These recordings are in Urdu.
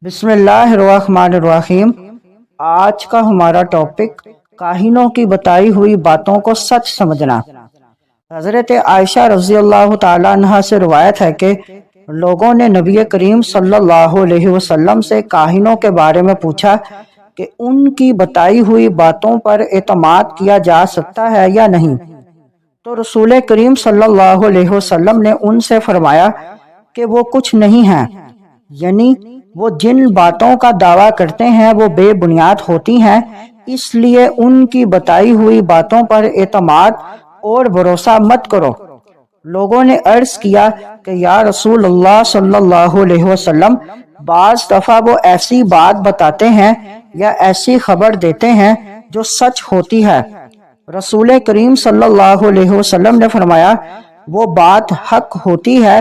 بسم اللہ الرحمن الرحیم۔ آج کا ہمارا ٹاپک کاہنوں کی بتائی ہوئی باتوں کو سچ سمجھنا۔ حضرت عائشہ رضی اللہ تعالیٰ عنہ سے روایت ہے کہ لوگوں نے نبی کریم صلی اللہ علیہ وسلم سے کاہنوں کے بارے میں پوچھا کہ ان کی بتائی ہوئی باتوں پر اعتماد کیا جا سکتا ہے یا نہیں، تو رسول کریم صلی اللہ علیہ وسلم نے ان سے فرمایا کہ وہ کچھ نہیں ہیں، یعنی وہ جن باتوں کا دعویٰ کرتے ہیں وہ بے بنیاد ہوتی ہیں، اس لیے ان کی بتائی ہوئی باتوں پر اعتماد اور بھروسہ مت کرو۔ لوگوں نے عرض کیا کہ یا رسول اللہ صلی اللہ علیہ وسلم، بعض دفعہ وہ ایسی بات بتاتے ہیں یا ایسی خبر دیتے ہیں جو سچ ہوتی ہے۔ رسول کریم صلی اللہ علیہ وسلم نے فرمایا، وہ بات حق ہوتی ہے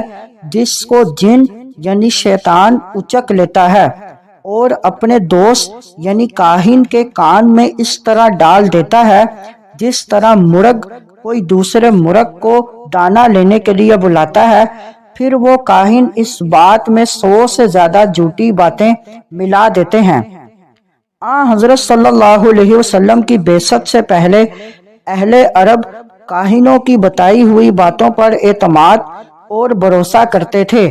جس کو جن یعنی شیطان اچک لیتا ہے اور اپنے دوست یعنی کاہن کے کان میں اس طرح ڈال دیتا ہے جس طرح مرغ کوئی دوسرے مرغ کو دانہ لینے کے لیے بلاتا ہے، پھر وہ کاہن اس بات میں 100 سے زیادہ جھوٹی باتیں ملا دیتے ہیں۔ حضرت صلی اللہ علیہ وسلم کی بعثت سے پہلے اہل عرب کاہنوں کی بتائی ہوئی باتوں پر اعتماد اور بھروسہ کرتے تھے۔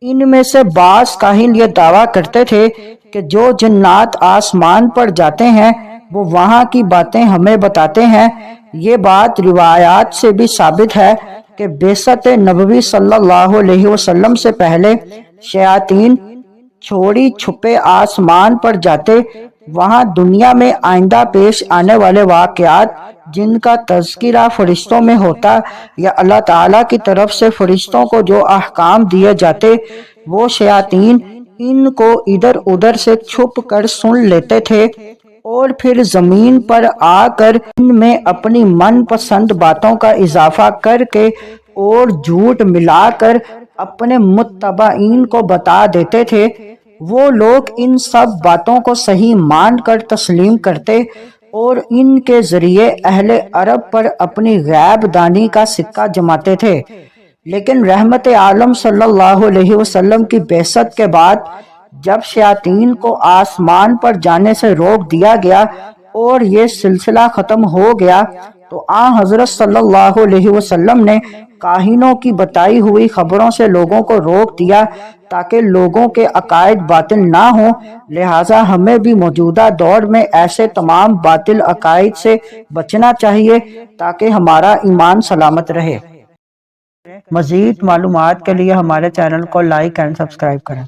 ان میں سے بعض کاہن یہ دعویٰ کرتے تھے کہ جو جنات آسمان پر جاتے ہیں وہ وہاں کی باتیں ہمیں بتاتے ہیں۔ یہ بات روایات سے بھی ثابت ہے کہ بعثت نبوی صلی اللہ علیہ وسلم سے پہلے شیاطین چھوڑی چھپے آسمان پر جاتے، وہاں دنیا میں آئندہ پیش آنے والے واقعات جن کا تذکرہ فرشتوں میں ہوتا یا اللہ تعالیٰ کی طرف سے فرشتوں کو جو احکام دیے جاتے، وہ شیاطین ان کو ادھر ادھر سے چھپ کر سن لیتے تھے اور پھر زمین پر آ کر ان میں اپنی من پسند باتوں کا اضافہ کر کے اور جھوٹ ملا کر اپنے متبعین کو بتا دیتے تھے۔ وہ لوگ ان سب باتوں کو صحیح مان کر تسلیم کرتے اور ان کے ذریعے اہل عرب پر اپنی غیب دانی کا سکہ جماتے تھے۔ لیکن رحمت عالم صلی اللہ علیہ وسلم کی بعثت کے بعد جب شیاطین کو آسمان پر جانے سے روک دیا گیا اور یہ سلسلہ ختم ہو گیا، تو حضرت صلی اللہ علیہ وسلم نے کاہنوں کی بتائی ہوئی خبروں سے لوگوں کو روک دیا تاکہ لوگوں کے عقائد باطل نہ ہوں۔ لہٰذا ہمیں بھی موجودہ دور میں ایسے تمام باطل عقائد سے بچنا چاہیے تاکہ ہمارا ایمان سلامت رہے۔ مزید معلومات کے لیے ہمارے چینل کو لائک اینڈ سبسکرائب کریں۔